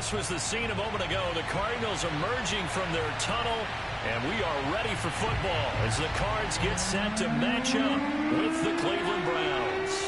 this was the scene a moment ago. The Cardinals emerging from their tunnel, and we are ready for football as the Cards get set to match up with the Cleveland Browns.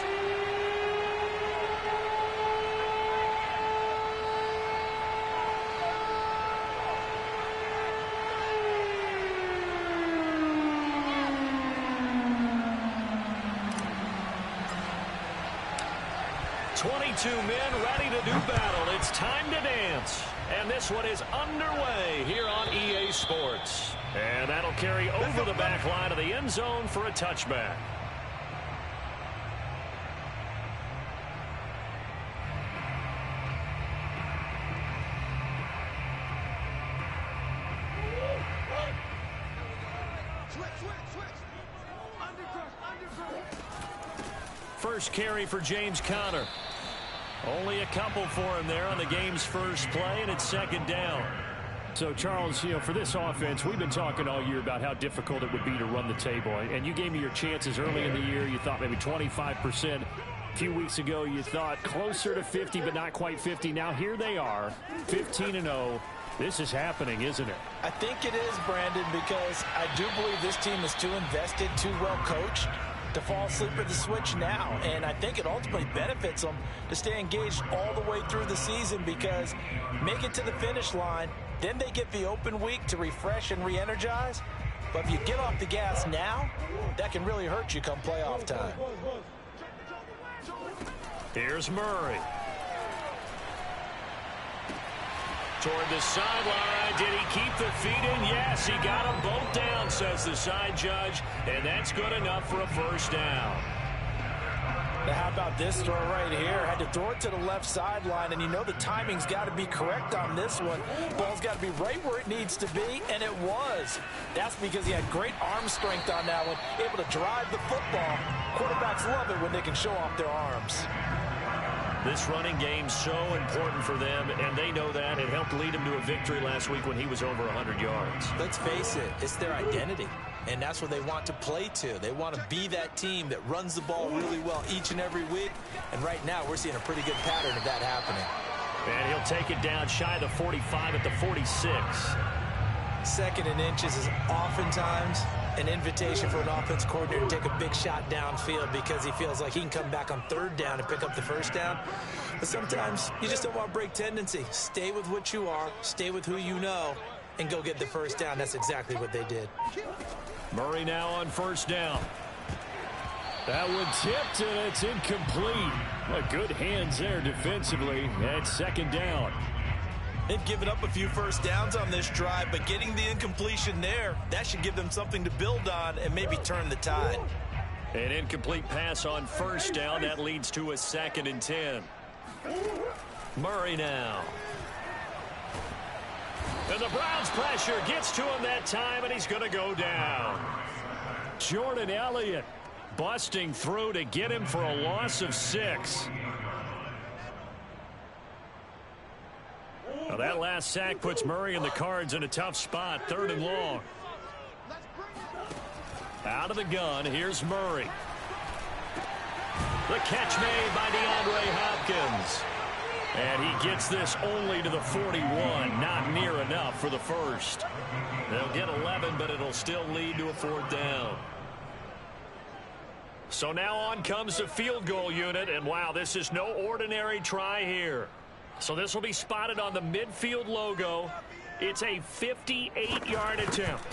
Two men ready to do battle. It's time to dance. And this one is underway here on EA Sports. And that'll carry over the back line of the end zone for a touchback. First carry for James Conner. Only a couple for him there on the game's first play, and it's second down. So, Charles, for this offense, we've been talking all year about how difficult it would be to run the table. And you gave me your chances early in the year. You thought maybe 25%. A few weeks ago, you thought closer to 50, but not quite 50. Now, here they are, 15-0. This is happening, isn't it? I think it is, Brandon, because I do believe this team is too invested, too well coached to fall asleep at the switch now. And I think it ultimately benefits them to stay engaged all the way through the season, because make it to the finish line, then they get the open week to refresh and re-energize. But if you get off the gas now, that can really hurt you come playoff time. Here's Murray. Toward the sideline. Did he keep the feet in? Yes, he got them both down, says the side judge. And that's good enough for a first down. Now, how about this throw right here? Had to throw it to the left sideline, and you know the timing's got to be correct on this one. Ball's got to be right where it needs to be, and it was. That's because he had great arm strength on that one, able to drive the football. Quarterbacks love it when they can show off their arms. This running game's so important for them, and they know that. It helped lead him to a victory last week when he was over 100 yards. Let's face it, it's their identity, and that's what they want to play to. They want to be that team that runs the ball really well each and every week, and right now we're seeing a pretty good pattern of that happening. And he'll take it down shy of the 45 at the 46. Second and inches is oftentimes an invitation for an offense coordinator to take a big shot downfield because he feels like he can come back on third down and pick up the first down. But sometimes you just don't want to break tendency. Stay with what you are, stay with who you know, and go get the first down. That's exactly what they did. Murray now on first down. That one tipped, and it's incomplete. Well, good hands there defensively. That's second down. They've given up a few first downs on this drive, but getting the incompletion there, that should give them something to build on and maybe turn the tide. An incomplete pass on first down. That leads to a 2nd and 10. Murray now. And the Browns pressure gets to him that time, and he's going to go down. Jordan Elliott busting through to get him for a loss of 6. Now that last sack puts Murray and the Cards in a tough spot. 3rd and long. Out of the gun, here's Murray. The catch made by DeAndre Hopkins. And he gets this only to the 41. Not near enough for the first. They'll get 11, but it'll still lead to a 4th down. So now on comes the field goal unit. And wow, this is no ordinary try here. So this will be spotted on the midfield logo. It's a 58-yard attempt.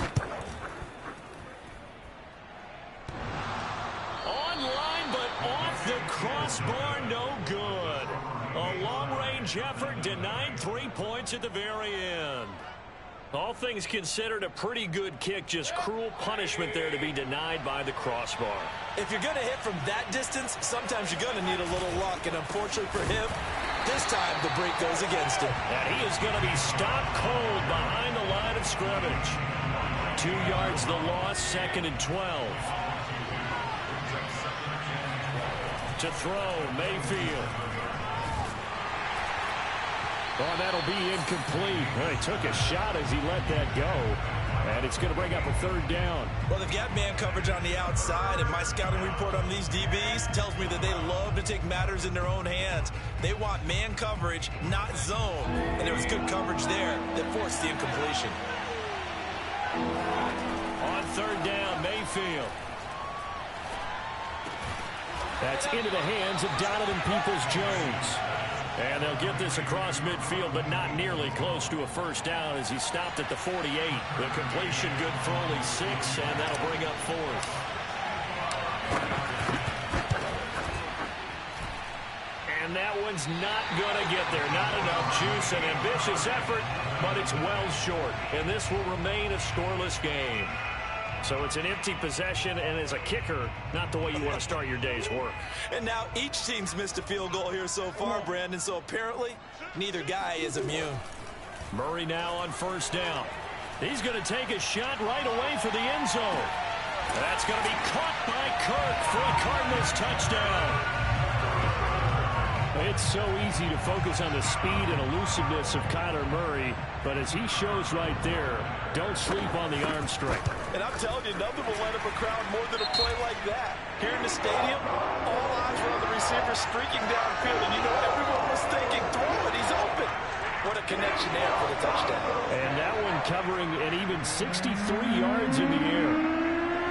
Online, but off the crossbar, no good. A long-range effort denied 3 points at the very end. All things considered, a pretty good kick, just cruel punishment there to be denied by the crossbar. If you're going to hit from that distance, sometimes you're going to need a little luck, and unfortunately for him, this time the break goes against him. And he is going to be stopped cold behind the line of scrimmage. 2 yards the loss, 2nd and 12. To throw, Mayfield. Oh, that'll be incomplete. Well, he took a shot as he let that go. And it's going to bring up a 3rd down. Well, they've got man coverage on the outside, and my scouting report on these DBs tells me that they love to take matters in their own hands. They want man coverage, not zone. and there was good coverage there that forced the incompletion. On third down, Mayfield. That's into the hands of Donovan Peoples-Jones. And they'll get this across midfield, but not nearly close to a first down as he stopped at the 48. The completion good for only 6, and that'll bring up 4th. And that one's not going to get there. Not enough juice. An ambitious effort, but it's well short. And this will remain a scoreless game. So it's an empty possession, and as a kicker, not the way you want to start your day's work. And now each team's missed a field goal here so far, Brandon, so apparently neither guy is immune. Murray now on first down. He's going to take a shot right away for the end zone. That's going to be caught by Kirk for a Cardinals touchdown. It's so easy to focus on the speed and elusiveness of Kyler Murray, but as he shows right there, don't sleep on the arm strength. And I'm telling you, nothing will light up a crowd more than a play like that. Here in the stadium, all eyes were on the receiver streaking downfield, and you know everyone was thinking, throw it, he's open. What a connection there for the touchdown. And that one covering an even 63 yards in the air.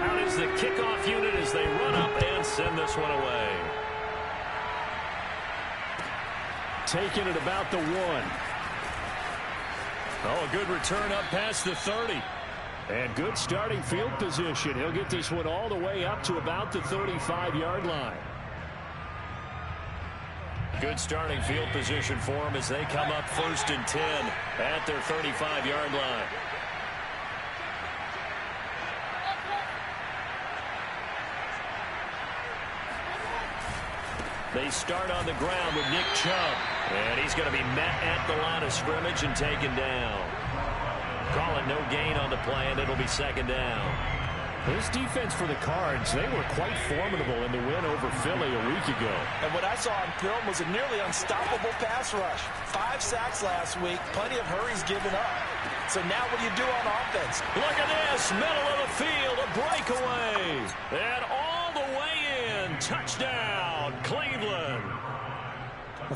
Out is the kickoff unit as they run up and send this one away. Taking it about the 1. Oh, a good return up past the 30. And good starting field position. He'll get this one all the way up to about the 35-yard line. Good starting field position for him as they come up 1st and 10 at their 35-yard line. They start on the ground with Nick Chubb. And he's going to be met at the line of scrimmage and taken down. Call it no gain on the play, and it'll be 2nd down. This defense for the Cards, they were quite formidable in the win over Philly a week ago. And what I saw on film was a nearly unstoppable pass rush. 5 sacks last week, plenty of hurries given up. So now what do you do on offense? Look at this, middle of the field, a breakaway. And all the way in, touchdown, Cleveland.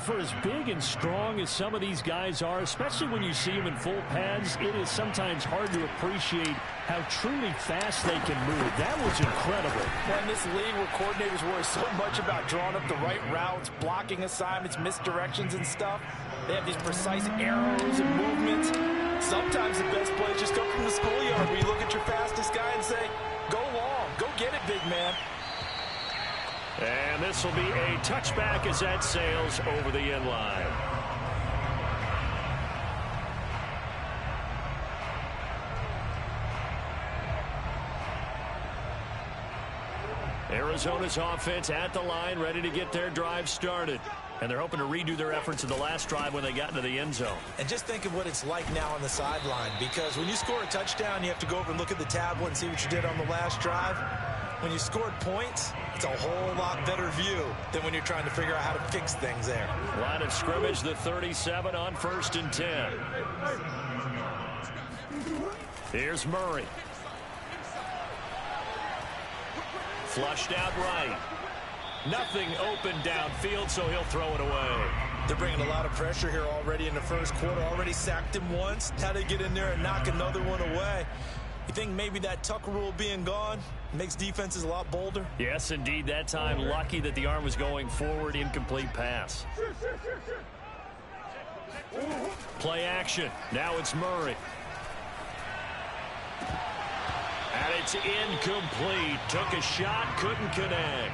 For as big and strong as some of these guys are, especially when you see them in full pads, it is sometimes hard to appreciate how truly fast they can move. That was incredible. In this league where coordinators worry so much about drawing up the right routes, blocking assignments, misdirections and stuff, they have these precise arrows and movements. Sometimes the best plays just come from the schoolyard where you look at your fastest guy and say, go long, go get it, big man. And this will be a touchback as that sails over the end line. Arizona's offense at the line, ready to get their drive started. And they're hoping to redo their efforts in the last drive when they got into the end zone. And just think of what it's like now on the sideline, because when you score a touchdown, you have to go over and look at the tablet and see what you did on the last drive. When you scored points, it's a whole lot better view than when you're trying to figure out how to fix things there. Line of scrimmage, the 37 on 1st and 10. Here's Murray. Flushed out right. Nothing open downfield, so he'll throw it away. They're bringing a lot of pressure here already in the first quarter. Already sacked him once. Now they get in there and knock another one away. You think maybe that Tucker rule being gone makes defenses a lot bolder? Yes, indeed. That time, lucky that the arm was going forward. Incomplete pass. Play action. Now it's Murray. And it's incomplete. Took a shot, couldn't connect.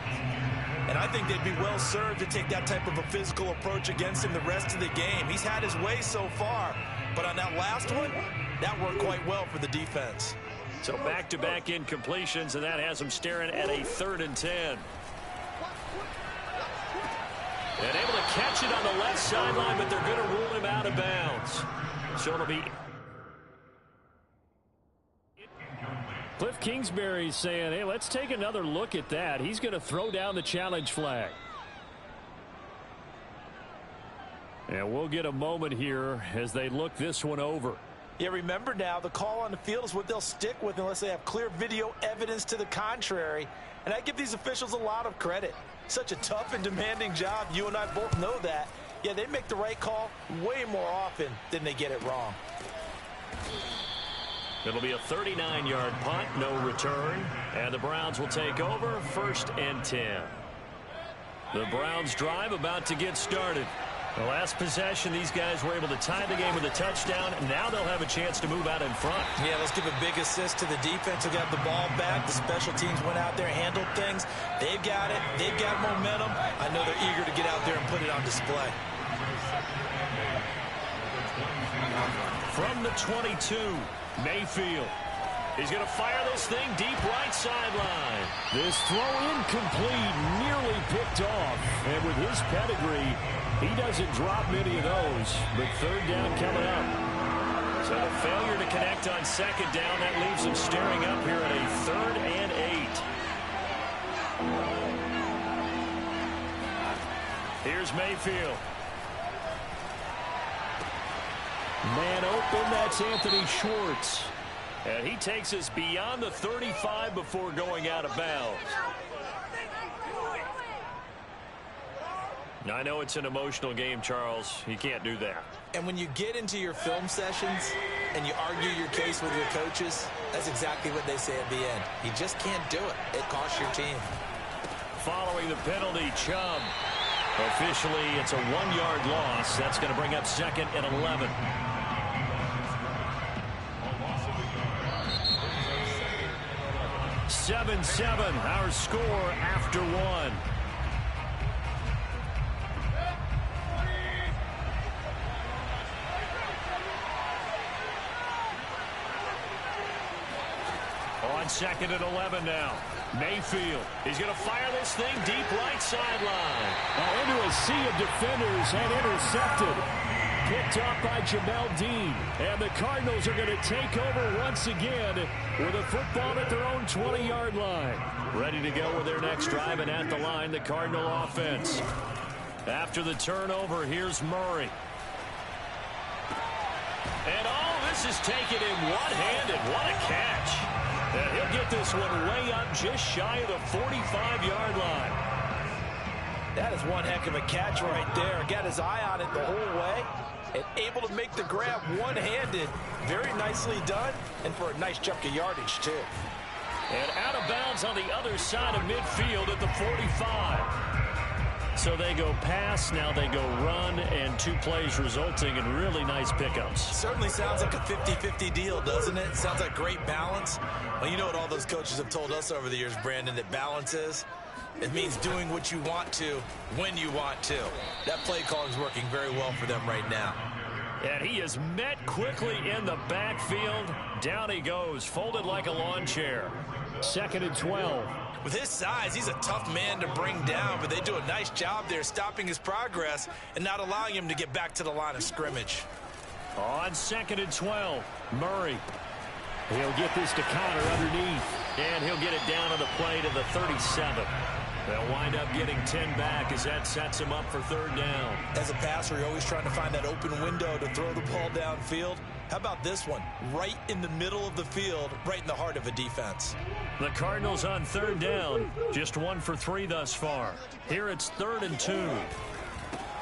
And I think they'd be well served to take that type of a physical approach against him the rest of the game. He's had his way so far, but on that last one, that worked quite well for the defense. So back-to-back incompletions, and that has him staring at a 3rd and 10. And able to catch it on the left sideline, but they're going to rule him out of bounds. So it'll be... Cliff Kingsbury saying, hey, let's take another look at that. He's going to throw down the challenge flag. And we'll get a moment here as they look this one over. Yeah, remember now, the call on the field is what they'll stick with unless they have clear video evidence to the contrary. And I give these officials a lot of credit. Such a tough and demanding job. You and I both know that. Yeah, they make the right call way more often than they get it wrong. It'll be a 39-yard punt, no return. And the Browns will take over, 1st and 10. The Browns drive about to get started. The last possession, these guys were able to tie the game with a touchdown. Now they'll have a chance to move out in front. Yeah, let's give a big assist to the defense who got the ball back. The special teams went out there, handled things. They've got it. They've got momentum. I know they're eager to get out there and put it on display. From the 22, Mayfield. He's going to fire this thing deep right sideline. This throw incomplete, nearly picked off. And with his pedigree, he doesn't drop many of those. But 3rd down coming up. So the failure to connect on 2nd down, that leaves him staring up here at a 3rd and 8. Here's Mayfield. Man open, that's Anthony Schwartz. And he takes us beyond the 35 before going out of bounds. Now, I know it's an emotional game, Charles. You can't do that. And when you get into your film sessions and you argue your case with your coaches, that's exactly what they say at the end. You just can't do it. It costs your team. Following the penalty, Chubb. Officially, it's a 1-yard loss. That's going to bring up 2nd and 11. Seven, our score after 1. On 2nd and 11 now. Mayfield. He's going to fire this thing deep right sideline. Into a sea of defenders and intercepted. Picked up by Jamel Dean. And the Cardinals are going to take over once again with a football at their own 20-yard line. Ready to go with their next drive, and at the line, the Cardinal offense. After the turnover, here's Murray. And this is taken in one-handed. What a catch. And he'll get this one way up just shy of the 45-yard line. That is one heck of a catch right there. Got his eye on it the whole way. And able to make the grab one-handed. Very nicely done. And for a nice chunk of yardage, too. And out of bounds on the other side of midfield at the 45. So they go pass, now they go run, and 2 plays resulting in really nice pickups. Certainly sounds like a 50-50 deal, doesn't it? Sounds like great balance. Well, you know what all those coaches have told us over the years, Brandon, that balance is? It means doing what you want to when you want to. That play calling is working very well for them right now. And he is met quickly in the backfield. Down he goes, folded like a lawn chair. 2nd and 12. With his size, he's a tough man to bring down, but they do a nice job there stopping his progress and not allowing him to get back to the line of scrimmage. On 2nd and 12, Murray. He'll get this to Connor underneath. And he'll get it down on the play to the 37. They'll wind up getting 10 back as that sets him up for 3rd down. As a passer, you're always trying to find that open window to throw the ball downfield. How about this one? Right in the middle of the field, right in the heart of a defense. The Cardinals on 3rd down. Just 1 for 3 thus far. Here it's 3rd and 2.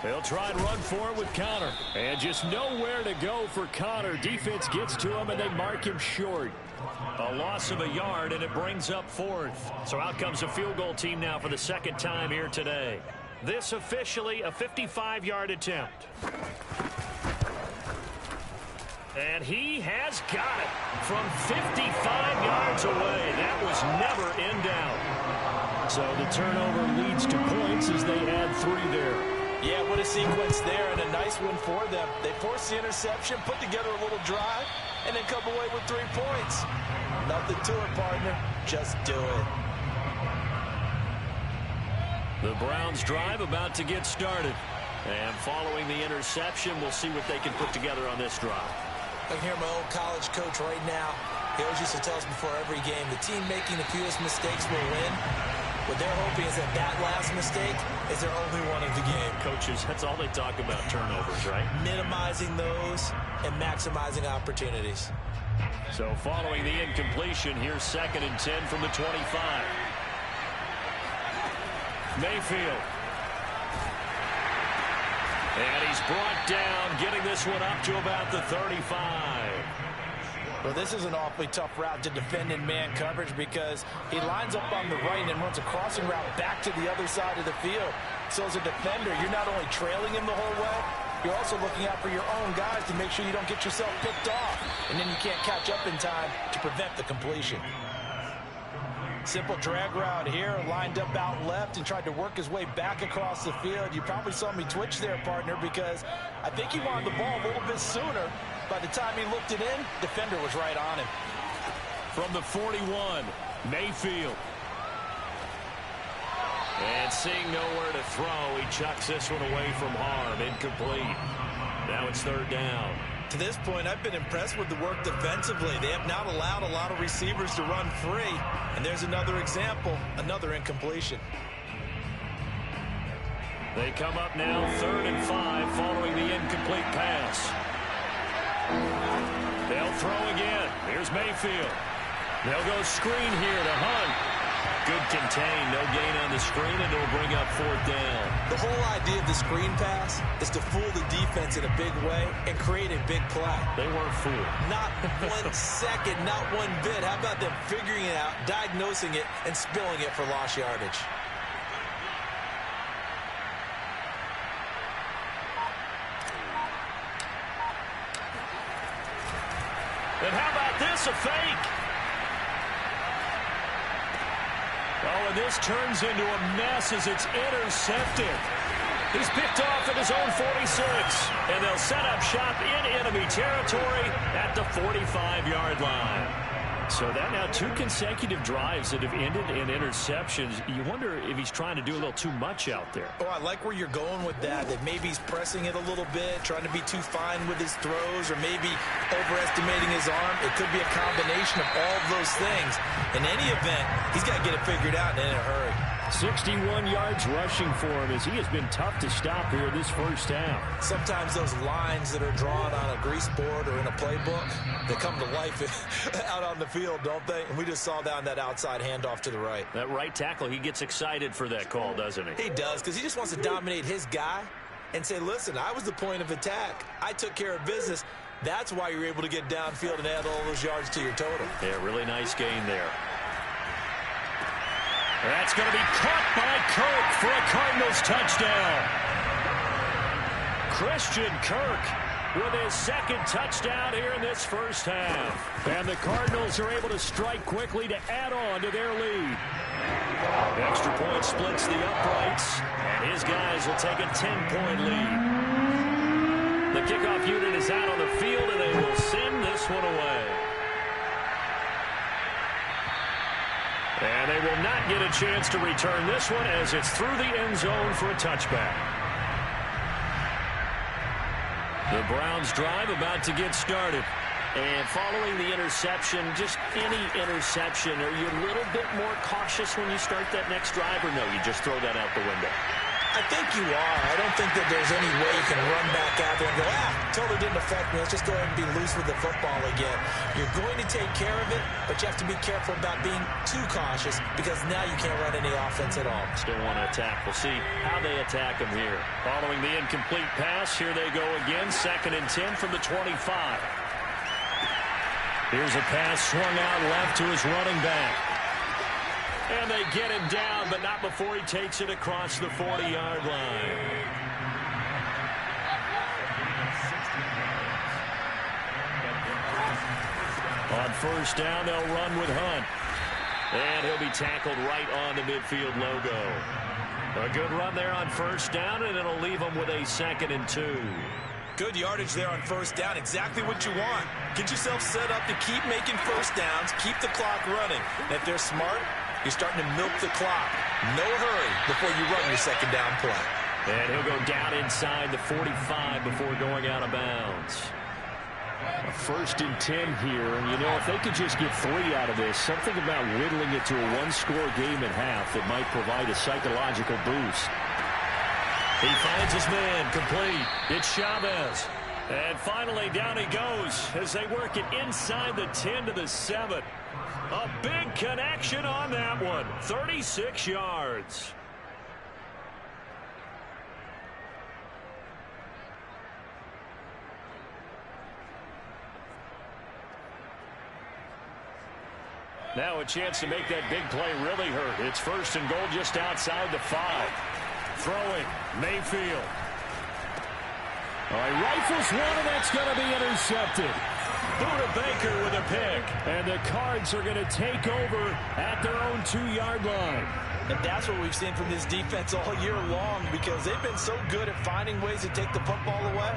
They'll try and run for it with Connor. And just nowhere to go for Connor. Defense gets to him, and they mark him short. A loss of a yard, and it brings up 4th. So out comes a field goal team now for the 2nd time here today. This officially a 55-yard attempt. And he has got it from 55 yards away. That was never in doubt. So the turnover leads to points as they add 3 there. Yeah, what a sequence there, and a nice one for them. They force the interception, put together a little drive, and then come away with 3 points. Nothing to it, partner. Just do it. The Browns drive about to get started. And following the interception, we'll see what they can put together on this drive. I can hear my old college coach right now. He always used to tell us before every game, the team making the fewest mistakes will win. What they're hoping is that that last mistake is their only one of the game. Coaches, that's all they talk about, turnovers, right? Minimizing those and maximizing opportunities. So following the incompletion, here's 2nd and 10 from the 25. Mayfield. And he's brought down, getting this one up to about the 35. Well, this is an awfully tough route to defend in man coverage because he lines up on the right and then runs a crossing route back to the other side of the field. So as a defender, you're not only trailing him the whole way, you're also looking out for your own guys to make sure you don't get yourself picked off. And then you can't catch up in time to prevent the completion. Simple drag route here, lined up out left and tried to work his way back across the field. You probably saw me twitch there, partner, because I think he wanted the ball a little bit sooner. By the time he looked it in, defender was right on him. From the 41, Mayfield. And seeing nowhere to throw, he chucks this one away from harm. Incomplete. Now it's third down. To this point, I've been impressed with the work defensively. They have not allowed a lot of receivers to run free. And there's another example, another incompletion. They come up now 3rd and 5 following the incomplete pass. They'll throw again. Here's Mayfield. They'll go screen here to Hunt. Good contain, no gain on the screen, and it'll bring up 4th down. The whole idea of the screen pass is to fool the defense in a big way and create a big play. They weren't fooled. Not 1 second, not one bit. How about them figuring it out, diagnosing it, and spilling it for lost yardage? And how about this, a fake? Oh, and this turns into a mess as it's intercepted. He's picked off at his own 46. And they'll set up shop in enemy territory at the 45-yard line. So that now 2 consecutive drives that have ended in interceptions. You wonder if he's trying to do a little too much out there. Oh, I like where you're going with that maybe he's pressing it a little bit, trying to be too fine with his throws, or maybe overestimating his arm. It could be a combination of all of those things. In any event, he's got to get it figured out and in a hurry. 61 yards rushing for him as he has been tough to stop here this first half. Sometimes those lines that are drawn on a grease board or in a playbook, they come to life out on the field, don't they? And we just saw down that outside handoff to the right. That right tackle, he gets excited for that call, doesn't he? He does, because he just wants to dominate his guy and say, listen, I was the point of attack. I took care of business. That's why you're able to get downfield and add all those yards to your total. Yeah, really nice gain there. That's going to be caught by Kirk for a Cardinals touchdown. Christian Kirk with his 2nd touchdown here in this first half. And the Cardinals are able to strike quickly to add on to their lead. Extra point splits the uprights, and his guys will take a 10-point lead. The kickoff unit is out on the field, and they will send this one away. And they will not get a chance to return this one as it's through the end zone for a touchback. The Browns drive about to get started. And following the interception, just any interception, are you a little bit more cautious when you start that next drive, or no, you just throw that out the window? I think you are. I don't think that there's any way you can run back out there and go, totally didn't affect me. Let's just go ahead and be loose with the football again. You're going to take care of it, but you have to be careful about being too cautious because now you can't run any offense at all. Still want to attack. We'll see how they attack them here. Following the incomplete pass, here they go again. 2nd and 10 from the 25. Here's a pass swung out left to his running back. And they get him down, but not before he takes it across the 40-yard line. On 1st down, they'll run with Hunt. And he'll be tackled right on the midfield logo. A good run there on 1st down, and it'll leave them with a 2nd and 2. Good yardage there on 1st down. Exactly what you want. Get yourself set up to keep making 1st downs, keep the clock running. And if they're smart, you're starting to milk the clock. No hurry before you run your 2nd down play. And he'll go down inside the 45 before going out of bounds. A 1st and 10 here, and you know, if they could just get 3 out of this, something about whittling it to a 1-score game at half that might provide a psychological boost. He finds his man, complete. It's Chavez. And finally, down he goes as they work it inside the 10 to the 7. A big connection on that one. 36 yards. Now a chance to make that big play really hurt. It's 1st and goal just outside the 5. Throwing, Mayfield. All right, rifles one, and that's going to be intercepted. Buda Baker with a pick. And the Cards are going to take over at their own 2-yard line. And that's what we've seen from this defense all year long, because they've been so good at finding ways to take the football away.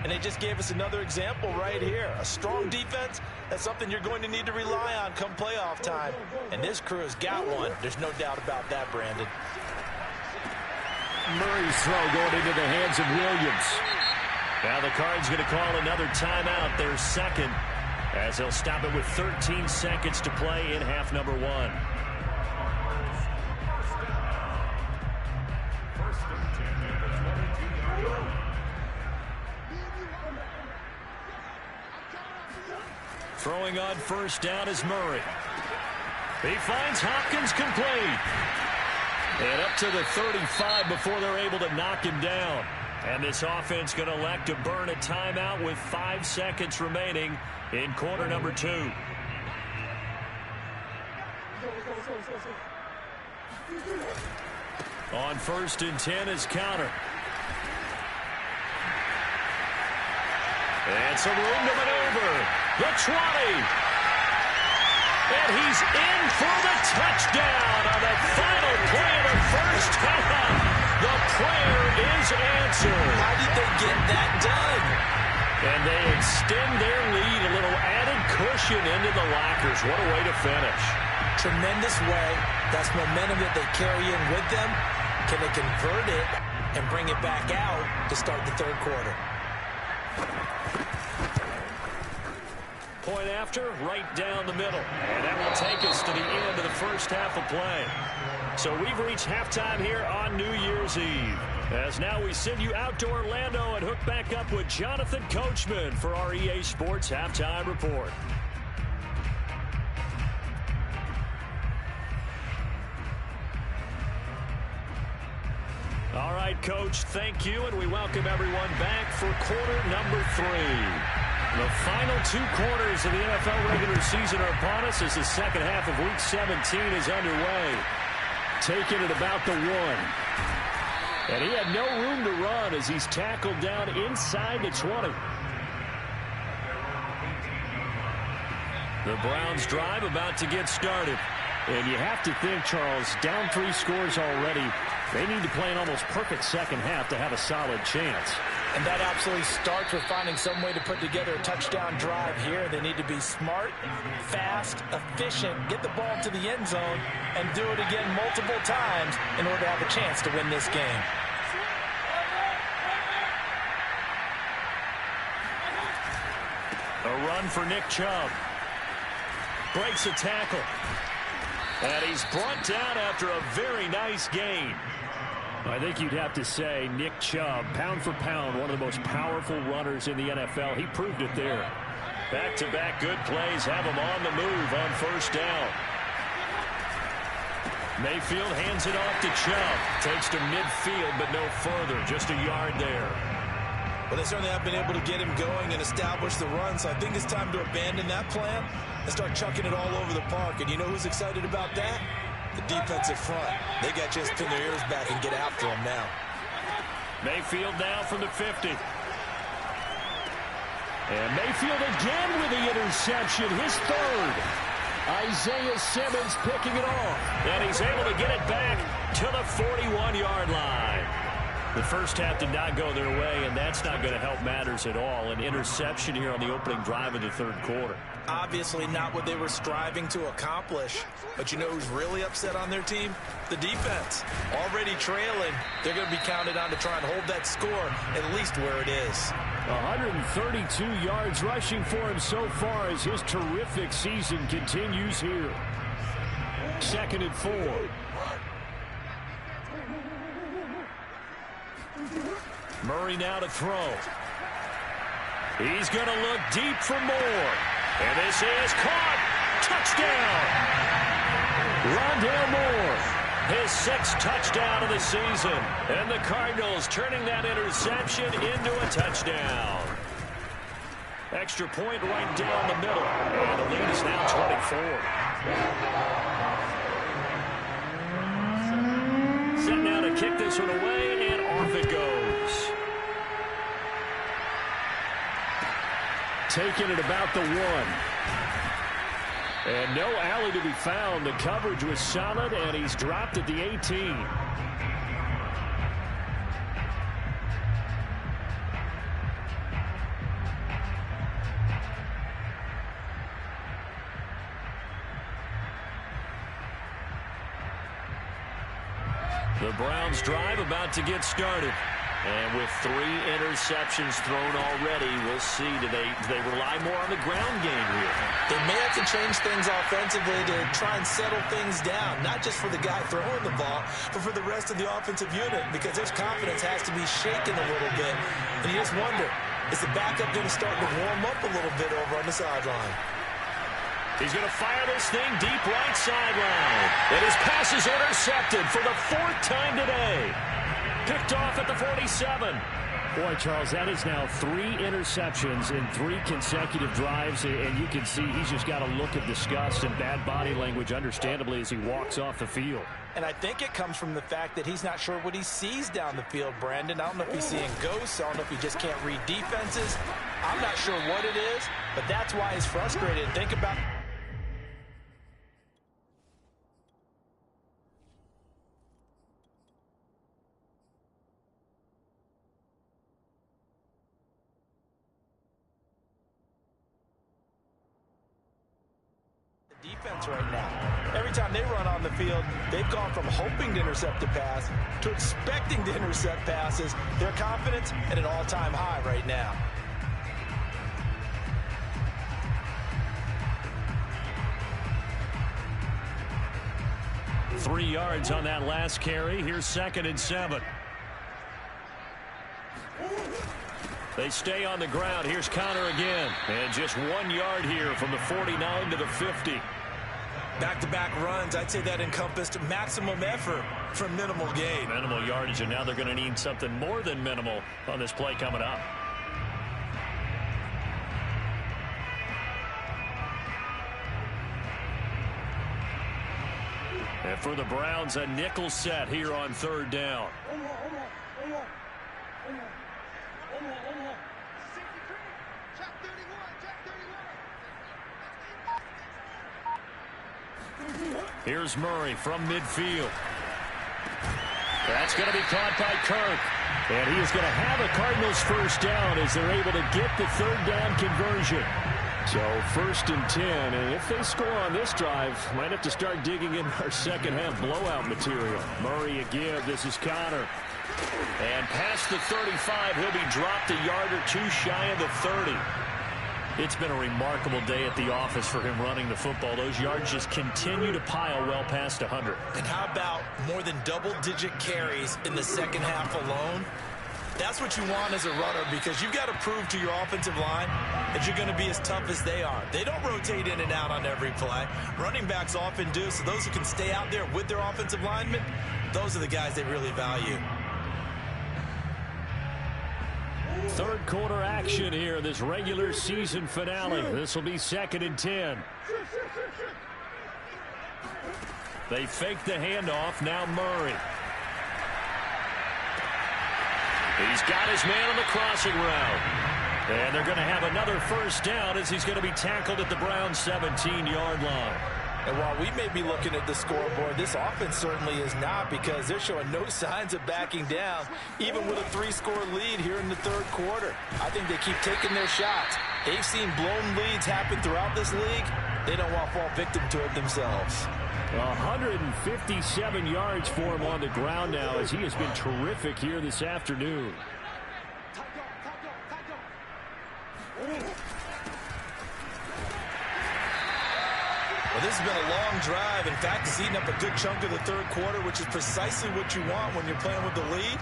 And they just gave us another example right here. A strong defense, that's something you're going to need to rely on come playoff time. And this crew has got one. There's no doubt about that, Brandon. Murray's throw going into the hands of Williams. Now the Cards going to call another timeout, their second, as they'll stop it with 13 seconds to play in half number 1. Throwing on 1st down is Murray. He finds Hopkins complete. And up to the 35 before they're able to knock him down. And this offense going to elect to burn a timeout with 5 seconds remaining in quarter number 2. On 1st and 10 is Counter. And some room to maneuver. The 20. And he's in for the touchdown on the final play of the first half. The prayer is answered. How did they get that done? And they extend their lead, a little added cushion into the lockers. What a way to finish. Tremendous way. That's momentum that they carry in with them. Can they convert it and bring it back out to start the 3rd quarter? Point after, right down the middle. And that will take us to the end of the first half of play. So we've reached halftime here on New Year's Eve. As now we send you out to Orlando and hook back up with Jonathan Coachman for our EA Sports Halftime Report. All right, Coach, thank you, and we welcome everyone back for quarter number 3. The final 2 quarters of the NFL regular season are upon us as the second half of Week 17 is underway. Taking it about the 1. And he had no room to run as he's tackled down inside the 20. The Browns drive about to get started. And you have to think, Charles, down 3 scores already. They need to play an almost perfect second half to have a solid chance. And that absolutely starts with finding some way to put together a touchdown drive here. They need to be smart, fast, efficient, get the ball to the end zone, and do it again multiple times in order to have a chance to win this game. A run for Nick Chubb. Breaks a tackle. And he's brought down after a very nice gain. I think you'd have to say Nick Chubb, pound for pound, one of the most powerful runners in the NFL. He proved it there. Back-to-back good plays have him on the move on 1st down. Mayfield hands it off to Chubb. Takes to midfield, but no further. Just a yard there. Well, they certainly have been able to get him going and establish the run, so I think it's time to abandon that plan and start chucking it all over the park. And you know who's excited about that? The defensive front. They got a chance to pin their ears back and get after him now. Mayfield now from the 50. And Mayfield again with the interception, his 3rd. Isaiah Simmons picking it off. And he's able to get it back to the 41-yard line. The first half did not go their way, and that's not going to help matters at all. An interception here on the opening drive of the 3rd quarter. Obviously not what they were striving to accomplish. But you know who's really upset on their team? The defense. Already trailing. They're going to be counted on to try and hold that score at least where it is. 132 yards rushing for him so far as his terrific season continues here. 2nd and 4. Murray now to throw. He's going to look deep for more. And this is caught. Touchdown. Rondale Moore, his 6th touchdown of the season. And the Cardinals turning that interception into a touchdown. Extra point right down the middle. And the lead is now 24. Set now to kick this one away, and off it goes. Taking it about the 1. And no alley to be found. The coverage was solid, and he's dropped at the 18. The Browns drive about to get started. And with 3 interceptions thrown already, we'll see. Do they rely more on the ground game here? They may have to change things offensively to try and settle things down, not just for the guy throwing the ball, but for the rest of the offensive unit, because their confidence has to be shaken a little bit. And you just wonder, is the backup going to start to warm up a little bit over on the sideline? He's going to fire this thing deep right sideline. And his pass is intercepted for the 4th time today. Picked off at the 47. Boy, Charles, that is now 3 interceptions in 3 consecutive drives, and you can see he's just got a look of disgust and bad body language, understandably, as he walks off the field. And I think it comes from the fact that he's not sure what he sees down the field, Brandon. I don't know if he's seeing ghosts. I don't know if he just can't read defenses. I'm not sure what it is, but that's why he's frustrated. Think about defense right now. Every time they run on the field, they've gone from hoping to intercept a pass to expecting to intercept passes. Their confidence at an all-time high right now. Three yards on that last carry. Here's 2nd and 7. They stay on the ground. Here's Conner again. And just 1 yard here from the 49 to the 50. Back-to-back runs, I'd say that encompassed maximum effort for minimal gain. Minimal yardage, and now they're going to need something more than minimal on this play coming up. And for the Browns, a nickel set here on 3rd down. Here's Murray from midfield. That's going to be caught by Kirk. And he is going to have a Cardinals first down as they're able to get the 3rd down conversion. So 1st and 10, and if they score on this drive, might have to start digging in our second half blowout material. Murray again, this is Conner. And past the 35, he'll be dropped a yard or 2 shy of the 30. It's been a remarkable day at the office for him running the football. Those yards just continue to pile well past 100. And how about more than double-digit carries in the second half alone? That's what you want as a runner, because you've got to prove to your offensive line that you're going to be as tough as they are. They don't rotate in and out on every play. Running backs often do, so those who can stay out there with their offensive linemen, those are the guys they really value. 3rd quarter action here, this regular season finale. This will be 2nd and 10. They fake the handoff. Now Murray. He's got his man on the crossing route. And they're going to have another first down as he's going to be tackled at the Browns' 17-yard line. And while we may be looking at the scoreboard, this offense certainly is not, because they're showing no signs of backing down, even with a 3-score lead here in the 3rd quarter. I think they keep taking their shots. They've seen blown leads happen throughout this league. They don't want to fall victim to it themselves. 157 yards for him on the ground now, as he has been terrific here this afternoon. Well, this has been a long drive. In fact, it's eaten up a good chunk of the 3rd quarter, which is precisely what you want when you're playing with the lead.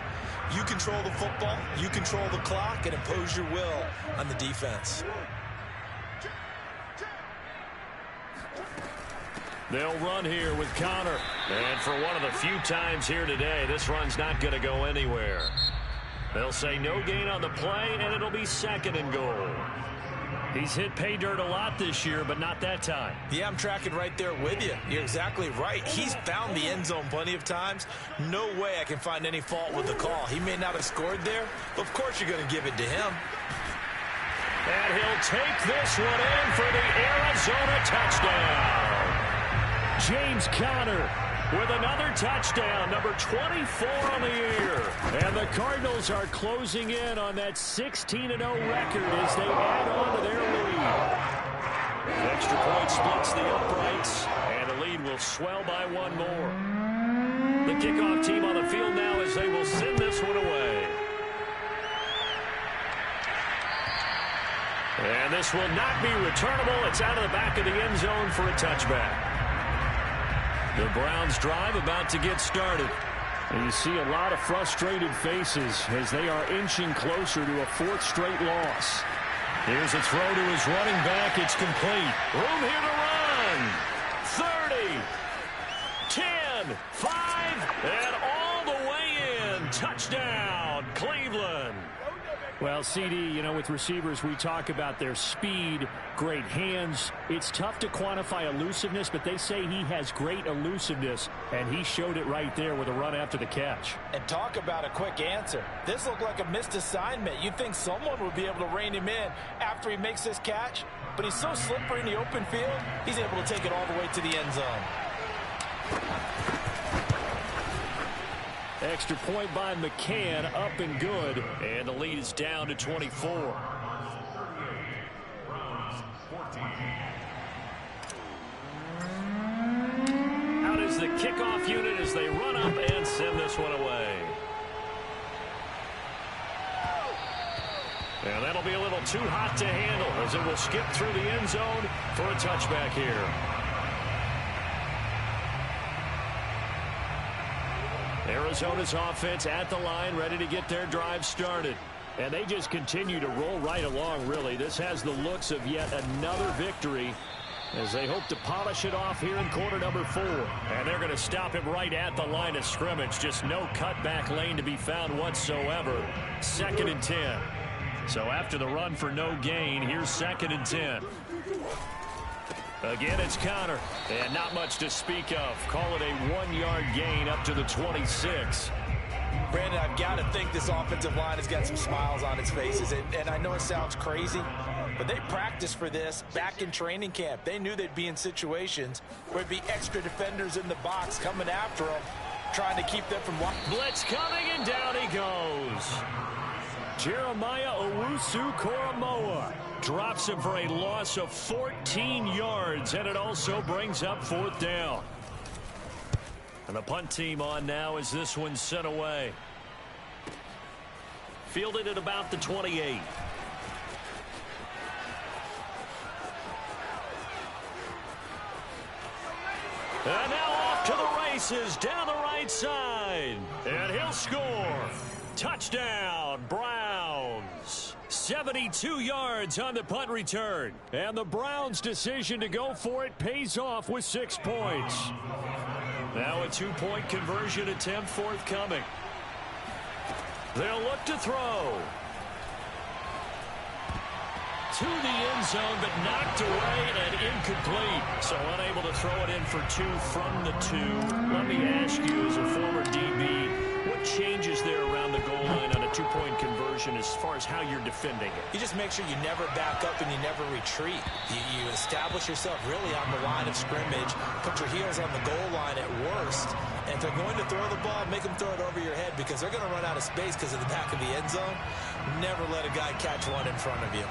You control the football, you control the clock, and impose your will on the defense. They'll run here with Conner. And for one of the few times here today, this run's not going to go anywhere. They'll say no gain on the play, and it'll be 2nd and goal. He's hit pay dirt a lot this year, but not that time. Yeah, I'm tracking right there with you. You're exactly right. He's found the end zone plenty of times. No way I can find any fault with the call. He may not have scored there, but of course you're going to give it to him. And he'll take this one in for the Arizona touchdown. James Conner with another touchdown, number 24 on the year. And the Cardinals are closing in on that 16-0 record as they add on to their lead. The extra point splits the uprights, and the lead will swell by one more. The kickoff team on the field now as they will send this one away. And this will not be returnable. It's out of the back of the end zone for a touchback. The Browns drive about to get started. And you see a lot of frustrated faces as they are inching closer to a fourth straight loss. Here's a throw to his running back. It's complete. Room here to run. 30, 10, 5, and all the way in. Touchdown, Cleveland. Well, CD, you know, with receivers, we talk about their speed, great hands. It's tough to quantify elusiveness, but they say he has great elusiveness, and he showed it right there with a run after the catch. And talk about a quick answer. This looked like a missed assignment. You'd think someone would be able to rein him in after he makes this catch, but he's so slippery in the open field, he's able to take it all the way to the end zone. Extra point by McCann, up and good. And the lead is down to 24. Out is the kickoff unit as they run up and send this one away. And that'll be a little too hot to handle as it will skip through the end zone for a touchback here. Arizona's offense at the line, ready to get their drive started. And they just continue to roll right along, really. This has the looks of yet another victory as they hope to polish it off here in quarter number 4. And they're going to stop him right at the line of scrimmage. Just no cutback lane to be found whatsoever. 2nd and 10. So after the run for no gain, here's 2nd and 10. Again, it's Conner, and not much to speak of. Call it a 1-yard gain up to the 26. Brandon, I've got to think this offensive line has got some smiles on its faces, and I know it sounds crazy, but they practiced for this back in training camp. They knew they'd be in situations where there'd be extra defenders in the box coming after them, trying to keep them from... Blitz coming, and down he goes. Jeremiah Owusu-Koramoah drops him for a loss of 14 yards, and it also brings up 4th down. And the punt team on now as this one's sent away. Fielded at about the 28. And now off to the races down the right side. And he'll score. Touchdown, Browns. 72 yards on the punt return. And the Browns' decision to go for it pays off with 6 points. Now a 2-point conversion attempt forthcoming. They'll look to throw. To the end zone, but knocked away and incomplete. So unable to throw it in for 2 from the 2. Let me ask you, as a former DB, what changes there around the goal line on a 2-point conversion as far as how you're defending it? You just make sure you never back up and you never retreat. You establish yourself really on the line of scrimmage, put your heels on the goal line at worst, and if they're going to throw the ball, make them throw it over your head because they're going to run out of space because of the back of the end zone. Never let a guy catch one in front of you.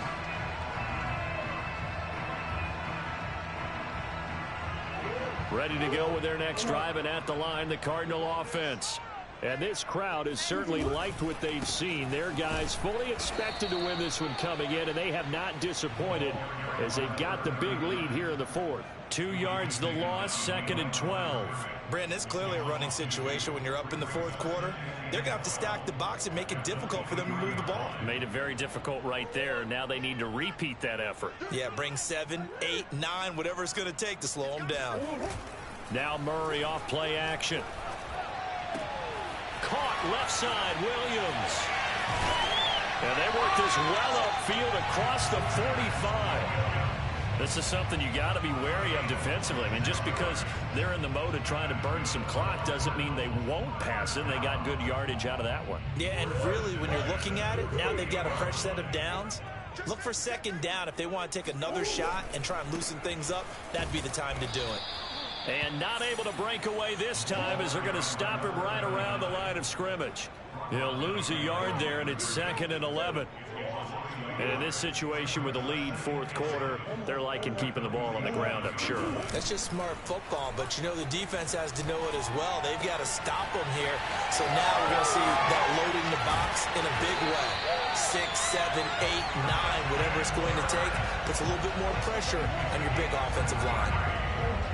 Ready to go with their next drive, and at the line, the Cardinal offense. And this crowd has certainly liked what they've seen. Their guys fully expected to win this one coming in, and they have not disappointed as they've got the big lead here in the 4th. 2 yards the loss, 2nd and 12. Brandon, it's clearly a running situation when you're up in the 4th quarter. They're going to have to stack the box and make it difficult for them to move the ball. Made it very difficult right there. Now they need to repeat that effort. Yeah, bring 7, 8, 9, whatever it's going to take to slow them down. Now Murray off play action. Caught left side, Williams. And they work this well upfield across the 45. This is something you got to be wary of defensively. I mean, just because they're in the mode of trying to burn some clock doesn't mean they won't pass it. They got good yardage out of that one. Yeah, and really, when you're looking at it, now they've got a fresh set of downs. Look for second down. If they want to take another shot and try and loosen things up, that'd be the time to do it. And not able to break away this time as they're going to stop him right around the line of scrimmage. He'll lose a yard there, and it's 2nd and 11. And in this situation with a lead fourth quarter, they're liking keeping the ball on the ground, I'm sure. That's just smart football, but, you know, the defense has to know it as well. They've got to stop them here. So now we're going to see that loading the box in a big way. 6, 7, 8, 9, whatever it's going to take, puts a little bit more pressure on your big offensive line.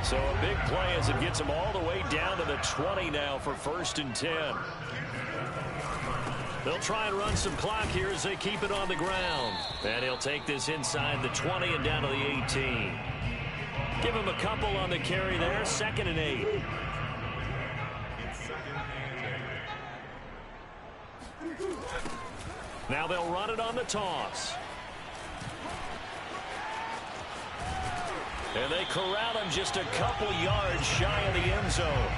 So a big play as it gets them all the way down to the 20 now for 1st and 10. They'll try and run some clock here as they keep it on the ground. And he'll take this inside the 20 and down to the 18. Give him a couple on the carry there. 2nd and 8. Now they'll run it on the toss. And they corral him just a couple yards shy of the end zone.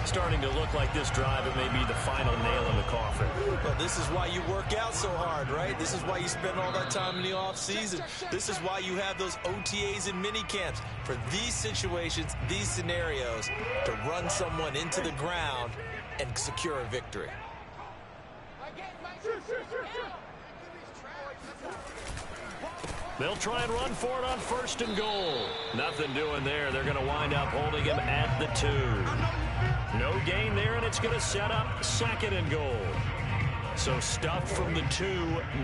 Starting to look like this drive, it may be the final nail in the coffin. Well, this is why you work out so hard, right? This is why you spend all that time in the offseason. This is why you have those OTAs and mini camps. For these situations, these scenarios, to run someone into the ground and secure a victory. They'll try and run for it on 1st and goal. Nothing doing there. They're going to wind up holding him at the 2. No gain there, and it's going to set up 2nd and goal. So stuffed from the 2,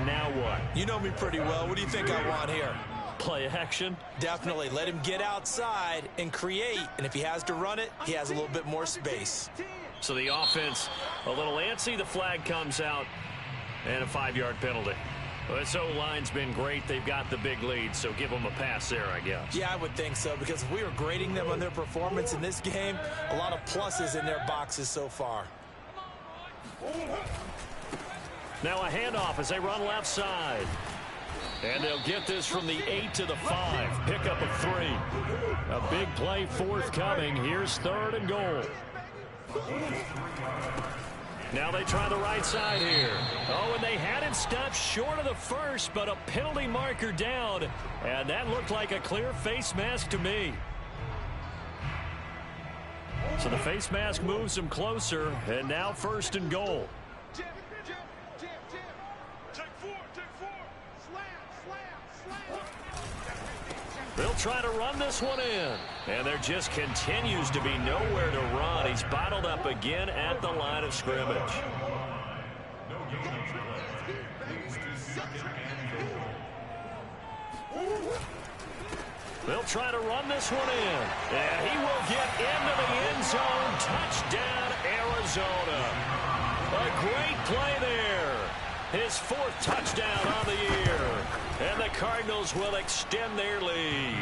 now what? You know me pretty well. What do you think I want here? Play action? Definitely. Let him get outside and create. And if he has to run it, he has a little bit more space. So the offense a little antsy. The flag comes out, and a 5-yard penalty. Well, this O-line's been great. They've got the big lead, so give them a pass there, I guess. Yeah, I would think so, because if we were grading them on their performance in this game, a lot of pluses in their boxes so far. Now a handoff as they run left side. And they'll get this from the 8 to the 5. Pickup of 3. A big play forthcoming. Here's 3rd and goal. Now they try the right side here. Oh, and they had it stopped short of the 1st, but a penalty marker down. And that looked like a clear face mask to me. So the face mask moves them closer, and now 1st and goal. They'll try to run this one in. And there just continues to be nowhere to run. He's bottled up again at the line of scrimmage. They'll try to run this one in. And he will get into the end zone. Touchdown, Arizona. A great play there. His 4th touchdown on the year. And the Cardinals will extend their lead.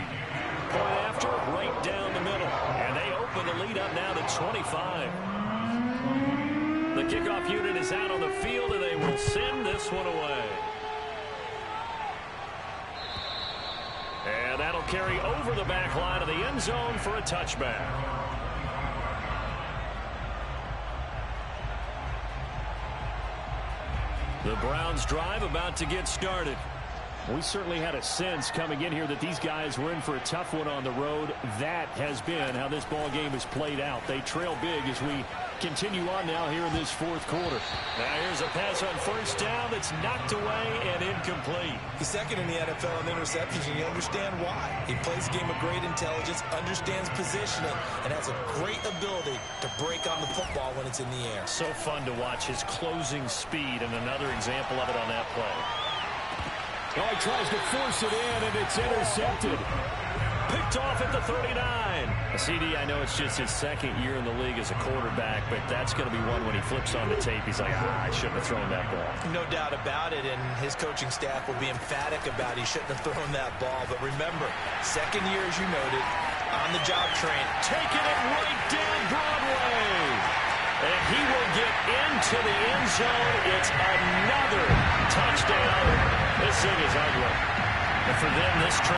Point after, right down the middle. And they open the lead up now to 25. The kickoff unit is out on the field, and they will send this one away. And that'll carry over the back line of the end zone for a touchback. The Browns drive about to get started. We certainly had a sense coming in here that these guys were in for a tough one on the road. That has been how this ball game has played out. They trail big as we continue on now here in this 4th quarter. Now here's a pass on 1st down that's knocked away and incomplete. He's 2nd in the NFL in interceptions, and you understand why. He plays a game of great intelligence, understands positioning, and has a great ability to break on the football when it's in the air. So fun to watch his closing speed, and another example of it on that play. Oh, he tries to force it in, and it's intercepted. Picked off at the 39. CD, I know it's just his 2nd year in the league as a quarterback, but that's going to be one when he flips on the tape. He's like, I shouldn't have thrown that ball. No doubt about it, and his coaching staff will be emphatic about he shouldn't have thrown that ball. But remember, 2nd year, as you noted, on the job train. Taking it right down Broadway. And he will get into the end zone. It's another touchdown. This thing is ugly. And for them, this